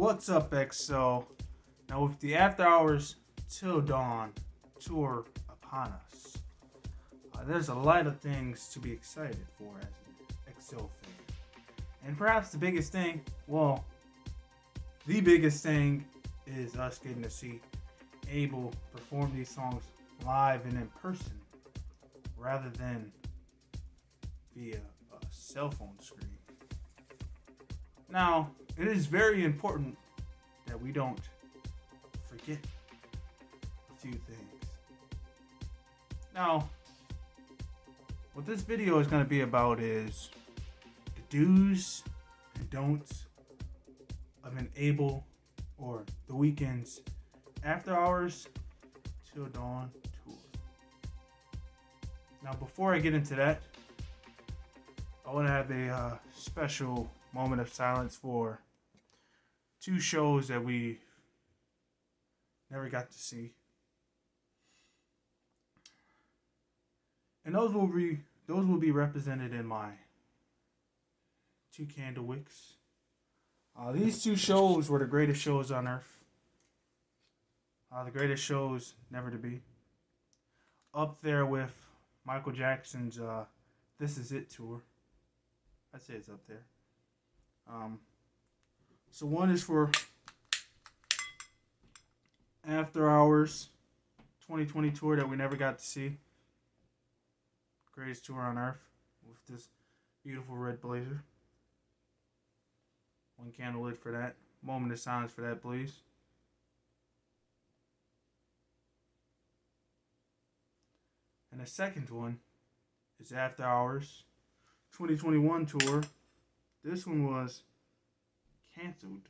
What's up, XO? Now, with the After Hours Till Dawn tour upon us, there's a lot of things to be excited for as an XO fan. And perhaps the biggest thing, the biggest thing is us getting to see Abel perform these songs live and in person rather than via a cell phone screen. Now, it is very important that we don't forget a few things. Now, what this video is going to be about is the do's and don'ts of an Abel or the Weeknd's After Hours Till Dawn tour. Now, before I get into that, I want to have a special moment of silence for two shows that we never got to see. And those will be represented in my two candle wicks. These two shows were the greatest shows on earth. The greatest shows never to be. Up there with Michael Jackson's This Is It tour. I'd say it's up there. So one is for After Hours 2020 tour that we never got to see. Greatest tour on earth with this beautiful red blazer. One candle lit for that. Moment of silence for that, please. And the second one is After Hours 2021 tour. This one was canceled.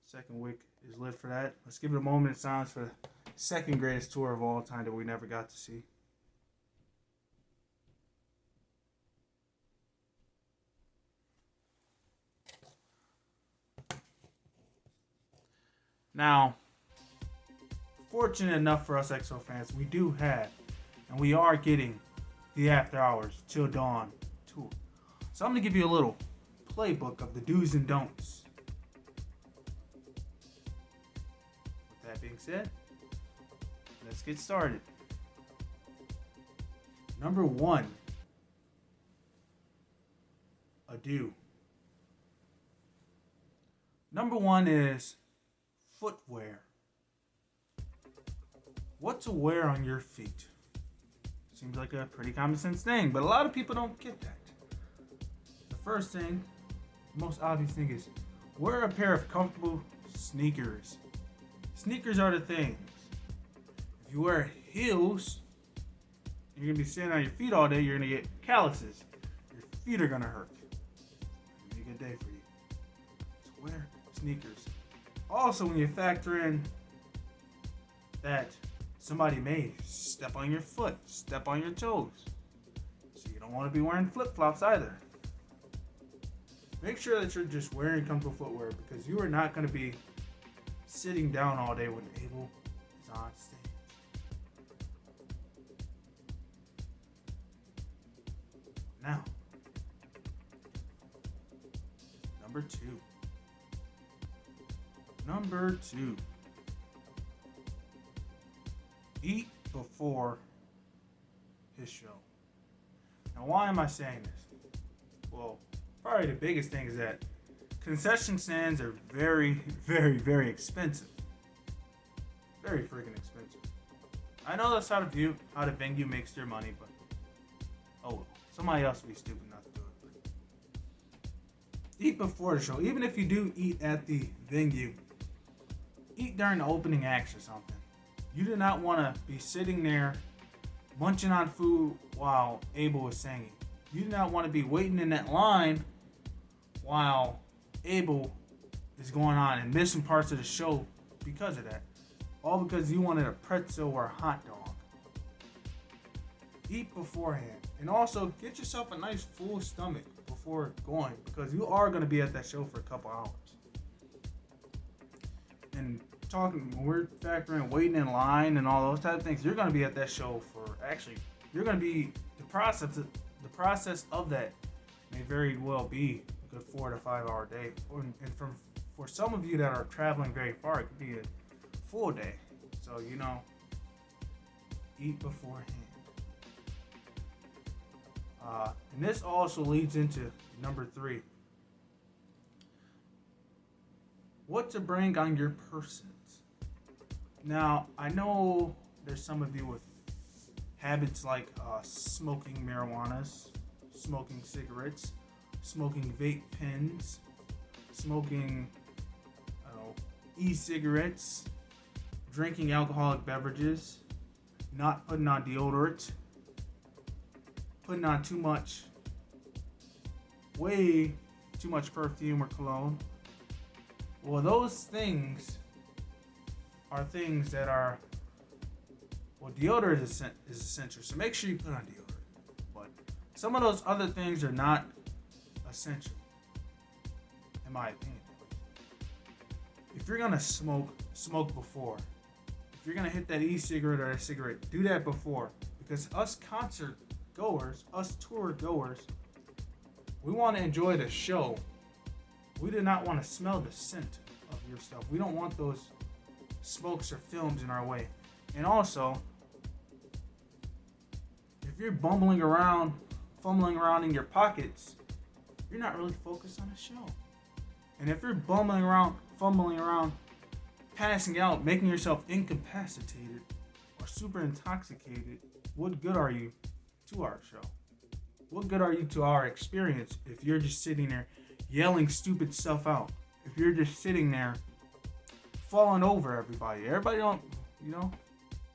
Second wick is lit for that. Let's give it a moment of silence for the second greatest tour of all time that we never got to see. Now, fortunate enough for us XO fans, we do have, and we are getting the After Hours Till Dawn tour. So I'm going to give you a little playbook of the do's and don'ts. With that being said, let's get started. Number one, a do. Number one is footwear. What to wear on your feet. Seems like a pretty common sense thing, but a lot of people don't get that. The first thing, the most obvious thing is wear a pair of comfortable sneakers. Sneakers are the things. If you wear heels, you're going to be sitting on your feet all day, you're going to get calluses. Your feet are going to hurt. It'll be a good day for you. So wear sneakers. Also, when you factor in that somebody may step on your foot, step on your toes. So you don't want to be wearing flip-flops either. Make sure that you're just wearing comfortable footwear because you are not going to be sitting down all day when Abel is on stage. Now, number two. Eat before his show. Now, why am I saying this? Well, probably the biggest thing is that concession stands are very, very, very expensive. Very freaking expensive. I know that's how the venue makes their money, but oh well. Somebody else will be stupid enough to do it. But eat before the show. Even if you do eat at the venue, eat during the opening acts or something. You do not want to be sitting there munching on food while Abel is singing. You do not want to be waiting in that line while Abel is going on and missing parts of the show because of that. All because you wanted a pretzel or a hot dog. Eat beforehand. And also get yourself a nice full stomach before going because you are going to be at that show for a couple hours. And when we're factoring waiting in line and all those type of things, you're going to be at that show you're going to be the process of that may very well be a good 4 to 5 hour day, and from for some of you that are traveling very far, it could be a full day. So, eat beforehand. And this also leads into number 3. What to bring on your persons. Now, I know there's some of you with habits like smoking marijuanas, smoking cigarettes, smoking vape pens, smoking e-cigarettes, drinking alcoholic beverages, not putting on deodorant, putting on way too much perfume or cologne. Well, those things are things that are, deodorant is essential, so make sure you put on deodorant. But some of those other things are not essential, in my opinion. If you're gonna smoke before. If you're gonna hit that e-cigarette or a cigarette, do that before. Because us concert goers, us tour goers, we want to enjoy the show. We do not want to smell the scent of your stuff. We don't want those smokes or films in our way. And also, if you're fumbling around in your pockets, you're not really focused on the show. And if you're fumbling around, passing out, making yourself incapacitated or super intoxicated, what good are you to our show? What good are you to our experience if you're just sitting there yelling stupid stuff out? If you're just sitting there falling over everybody. Everybody don't,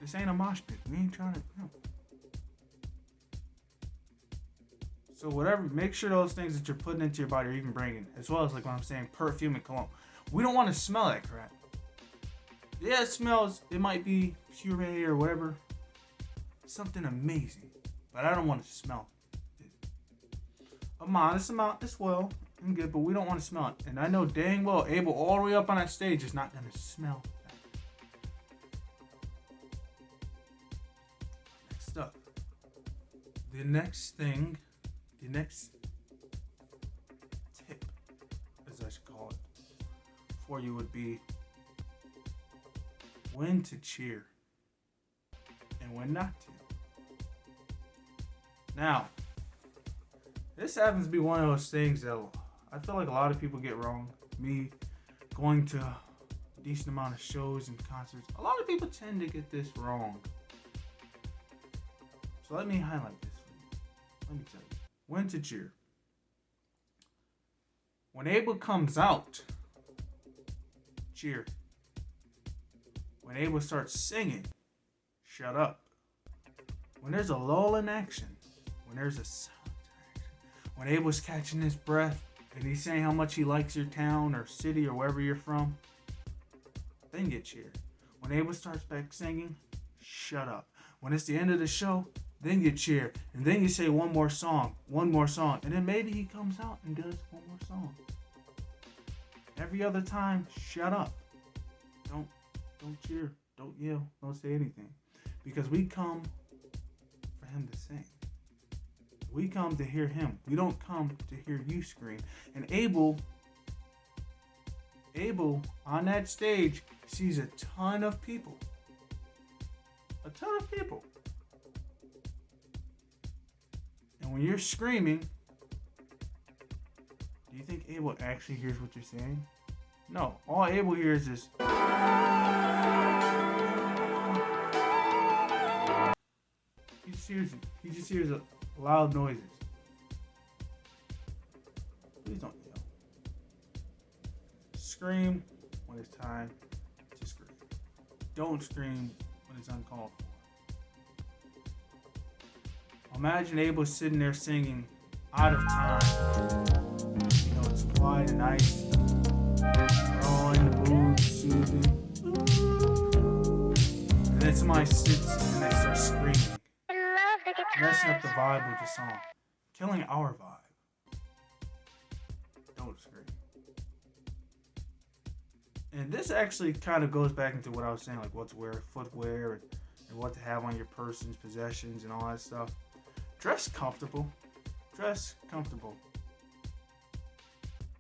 this ain't a mosh pit. We ain't trying to, So whatever, make sure those things that you're putting into your body are even bringing, as well as like what I'm saying, perfume and cologne. We don't want to smell that crap. Yeah, it might be puree or whatever. Something amazing. But I don't want to smell it. A modest amount as well and good, but we don't want to smell it. And I know dang well Abel all the way up on that stage is not going to smell that. Next up. The next tip, as I should call it, for you would be when to cheer and when not to. Now, this happens to be one of those things that I feel like a lot of people get wrong. Me going to a decent amount of shows and concerts, a lot of people tend to get this wrong. So let me highlight this for you. Let me tell you. When to cheer. When Abel comes out, cheer. When Abel starts singing, shut up. When there's a lull in action, when there's a silence in action, when Abel's catching his breath and he's saying how much he likes your town or city or wherever you're from, then you cheer. When Abel starts back singing, shut up. When it's the end of the show, then you cheer. And then you say one more song. And then maybe he comes out and does one more song. Every other time, shut up. Don't cheer. Don't yell. Don't say anything. Because we come for him to sing. We come to hear him. We don't come to hear you scream. And Abel on that stage sees a ton of people. A ton of people. And when you're screaming, do you think Abel actually hears what you're saying? No. All Abel hears is... He just hears loud noises. Please don't yell. Scream when it's time to scream. Don't scream when it's uncalled for. Imagine Abel sitting there singing out of time. It's quiet and nice. We're all in the mood, soothing. And then somebody sits and they start screaming. Messing up the vibe with the song. Killing our vibe. Don't scream. And this actually kind of goes back into what I was saying, like what to wear, footwear, and what to have on your person's possessions and all that stuff. Dress comfortable. Dress comfortable.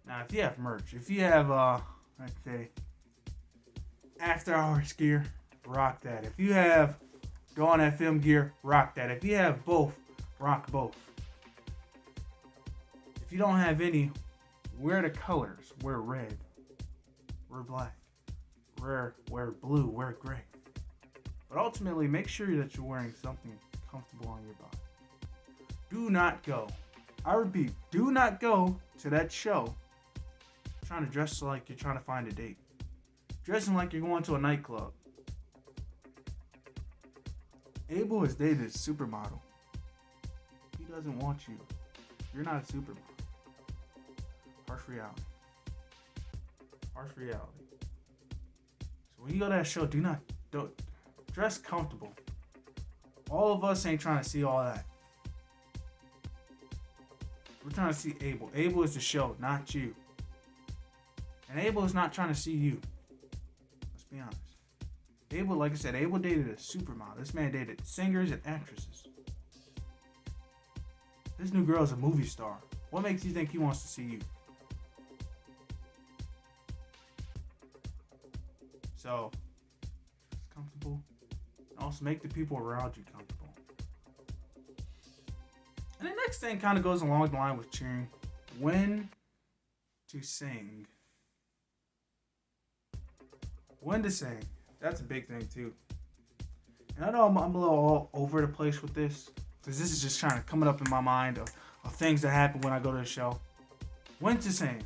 Now, if you have merch, if you have I'd say after hours gear, rock that. If you have Dawn FM gear, rock that. If you have both, rock both. If you don't have any, wear the colors. Wear red. Wear black. Wear blue. Wear gray. But ultimately, make sure that you're wearing something comfortable on your body. Do not go. I repeat, do not go to that show trying to dress like you're trying to find a date. Dressing like you're going to a nightclub. Abel has dated a supermodel. He doesn't want you. You're not a supermodel. Harsh reality. Harsh reality. So when you go to that show, don't dress comfortable. All of us ain't trying to see all that. We're trying to see Abel. Abel is the show, not you. And Abel is not trying to see you. Let's be honest. Abel, like I said, Abel dated a supermodel. This man dated singers and actresses. This new girl is a movie star. What makes you think he wants to see you? So, it's comfortable. Also, make the people around you comfortable. And the next thing kind of goes along the line with cheering. When to sing. When to sing. That's a big thing too. And I know I'm a little all over the place with this, because this is just kind of coming up in my mind of things that happen when I go to the show. When to sing.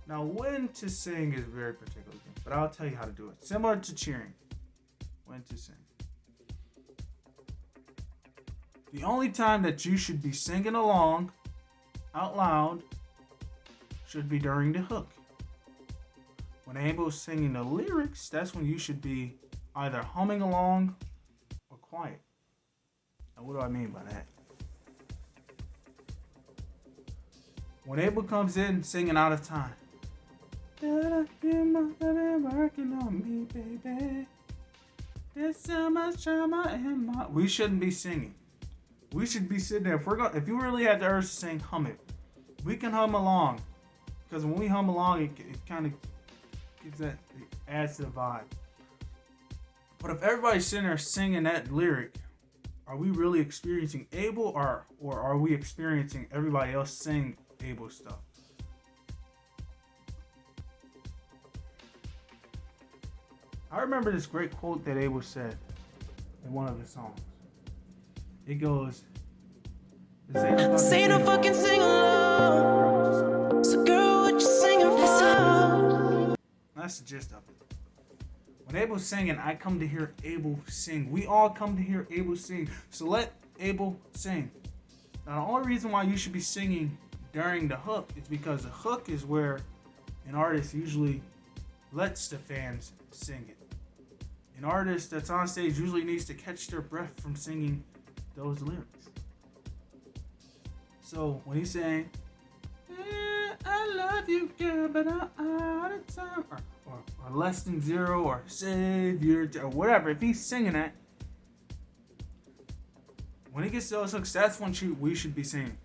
Now, when to sing is very particular thing, but I'll tell you how to do it. Similar to cheering. When to sing. The only time that you should be singing along out loud should be during the hook. When Abel's singing the lyrics, that's when you should be either humming along or quiet. Now, what do I mean by that? When Abel comes in singing out of time. Working on me, baby. There's so much drama in my... We shouldn't be singing. We should be sitting there. If you really have the urge to sing, hum it. We can hum along, because when we hum along, it kind of gives that, it adds to the vibe. But if everybody's sitting there singing that lyric, are we really experiencing Abel, or are we experiencing everybody else sing Abel stuff? I remember this great quote that Abel said in one of his songs. It goes, say no fucking sing along. So girl, what you singing for? That's the gist of it. When Abel's singing, I come to hear Abel sing. We all come to hear Abel sing. So let Abel sing. Now, the only reason why you should be singing during the hook is because the hook is where an artist usually lets the fans sing it. An artist that's on stage usually needs to catch their breath from singing those lyrics. So when he's saying, I love you, girl, but I'm out of time, or less than zero, or savior, or whatever, if he's singing that, when he gets to those hooks, that's when we should be singing.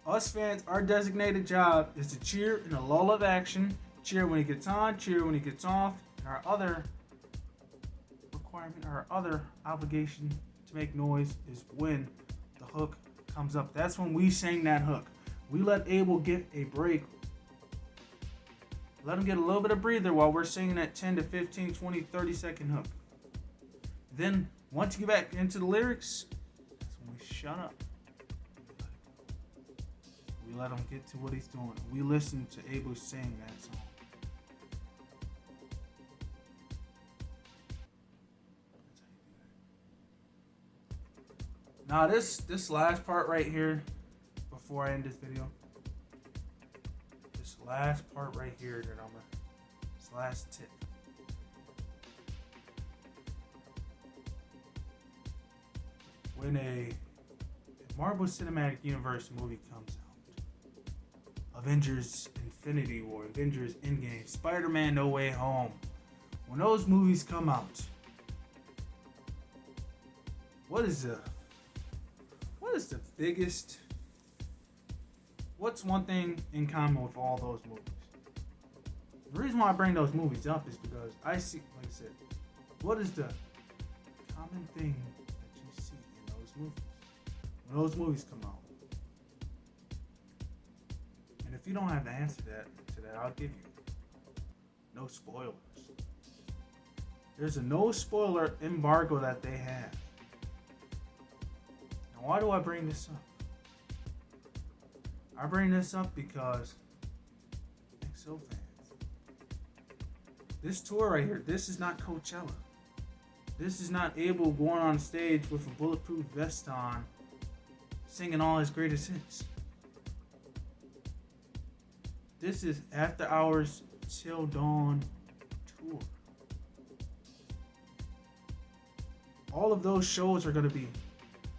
Us fans, our designated job is to cheer in a lull of action, cheer when he gets on, cheer when he gets off, and our other requirement, our other obligation to make noise is when the hook comes up. That's when we sing that hook. We let Abel get a break. Let him get a little bit of breather while we're singing that 10 to 15, 20, 30 second hook. Then, once you get back into the lyrics, that's when we shut up. We let him get to what he's doing. We listen to Abel sing that song. Now this last part right here, before I end this video, this last part right here that this last tip. When a Marvel Cinematic Universe movie comes out, Avengers Infinity War, Avengers Endgame, Spider-Man No Way Home, when those movies come out, what's one thing in common with all those movies? The reason why I bring those movies up is because I see, like I said, what is the common thing that you see in those movies when those movies come out? And if you don't have the answer to that, I'll give you no spoilers. There's a no spoiler embargo that they have. Now, why do I bring this up? I bring this up because XO fans, this tour right here, this is not Coachella. This is not Abel going on stage with a bulletproof vest on, singing all his greatest hits. This is After Hours Till Dawn tour. All of those shows are going to be,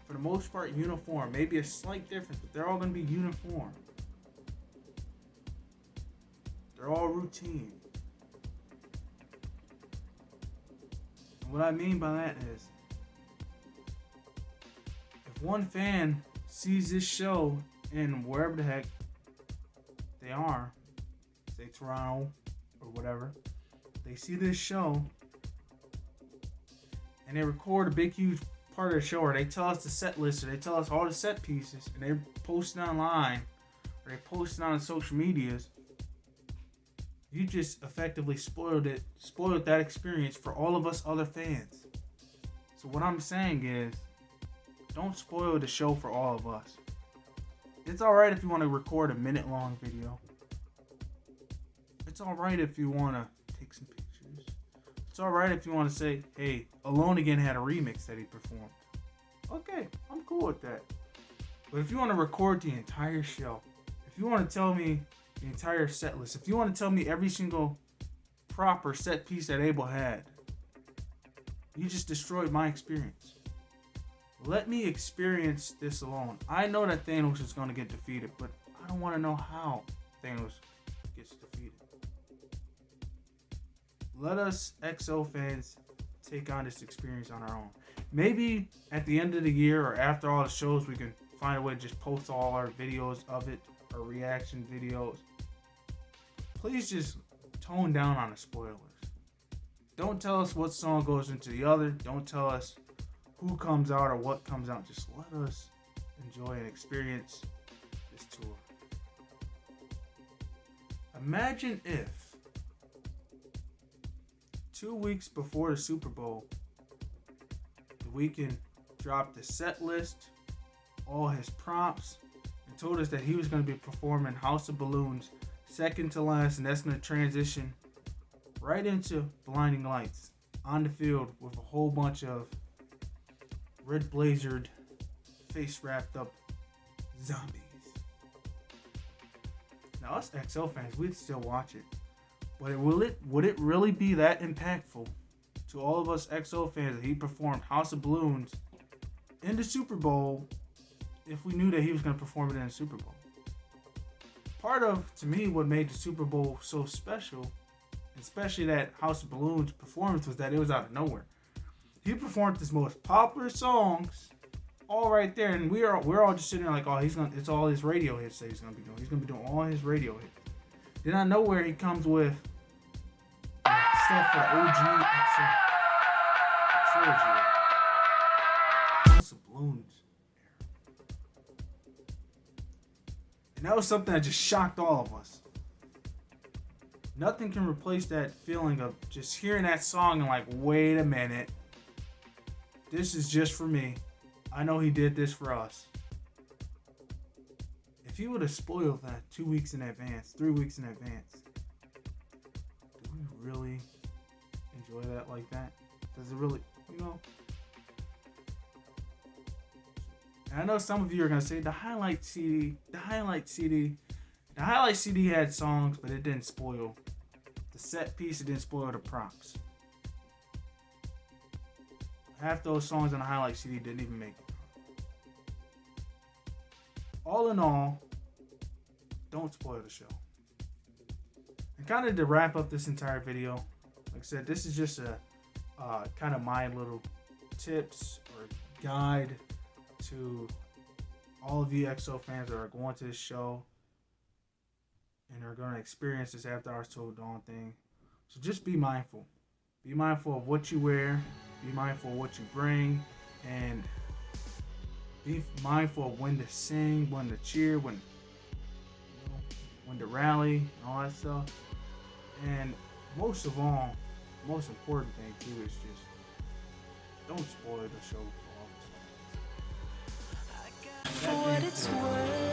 for the most part, uniform. Maybe a slight difference, but they're all going to be uniform. They're all routine. And what I mean by that is, if one fan sees this show in wherever the heck they are, say Toronto or whatever, they see this show and they record a big huge part of the show, or they tell us the set list, or they tell us all the set pieces, and they post it online, or they post it on social medias, you just effectively spoiled that experience for all of us other fans. So what I'm saying is, don't spoil the show for all of us. It's alright if you want to record a minute-long video. It's alright if you want to take some pictures. It's alright if you want to say, hey, Alone Again had a remix that he performed. Okay, I'm cool with that. But if you want to record the entire show, if you want to tell me the entire set list, if you want to tell me every single proper set piece that Abel had, you just destroyed my experience. Let me experience this alone. I know that Thanos is going to get defeated, but I don't want to know how Thanos gets defeated. Let us XO fans take on this experience on our own. Maybe at the end of the year or after all the shows, we can find a way to just post all our videos of it, our reaction videos. Please just tone down on the spoilers. Don't tell us what song goes into the other. Don't tell us who comes out or what comes out. Just let us enjoy and experience this tour. Imagine if 2 weeks before the Super Bowl, The Weeknd dropped the set list, all his prompts, and told us that he was going to be performing House of Balloons second to last, and that's going to transition right into Blinding Lights on the field with a whole bunch of red blazered, face wrapped up zombies. Now us XO fans, we'd still watch it. But would it really be that impactful to all of us XO fans that he performed House of Balloons in the Super Bowl if we knew that he was going to perform it in the Super Bowl? Part of, to me, what made the Super Bowl so special, especially that House of Balloons performance, was that it was out of nowhere. He performed his most popular songs all right there, and we're all just sitting there like, oh, it's all his radio hits that he's gonna be doing. He's gonna be doing all his radio hits. Then I know where he comes with stuff for OG House of Balloons. And that was something that just shocked all of us. Nothing can replace that feeling of just hearing that song and like, wait a minute. This is just for me. I know he did this for us. If he would have spoiled that 2 weeks in advance, 3 weeks in advance, do we really enjoy that like that? Does it really, And I know some of you are going to say the highlight CD had songs, but it didn't spoil the set piece, it didn't spoil the props. Half those songs on the highlight CD didn't even make it. All in all, don't spoil the show. And kind of to wrap up this entire video, like I said, this is just a kind of my little tips or guide to all of you XO fans that are going to this show. and are going to experience this After Hours Till Dawn thing. So just be mindful. Be mindful of what you wear. Be mindful of what you bring, and be mindful of when to sing, when to cheer, when to rally, and all that stuff. And most of all, most important thing too is just don't spoil the show for all For this. That what being it's said, worth.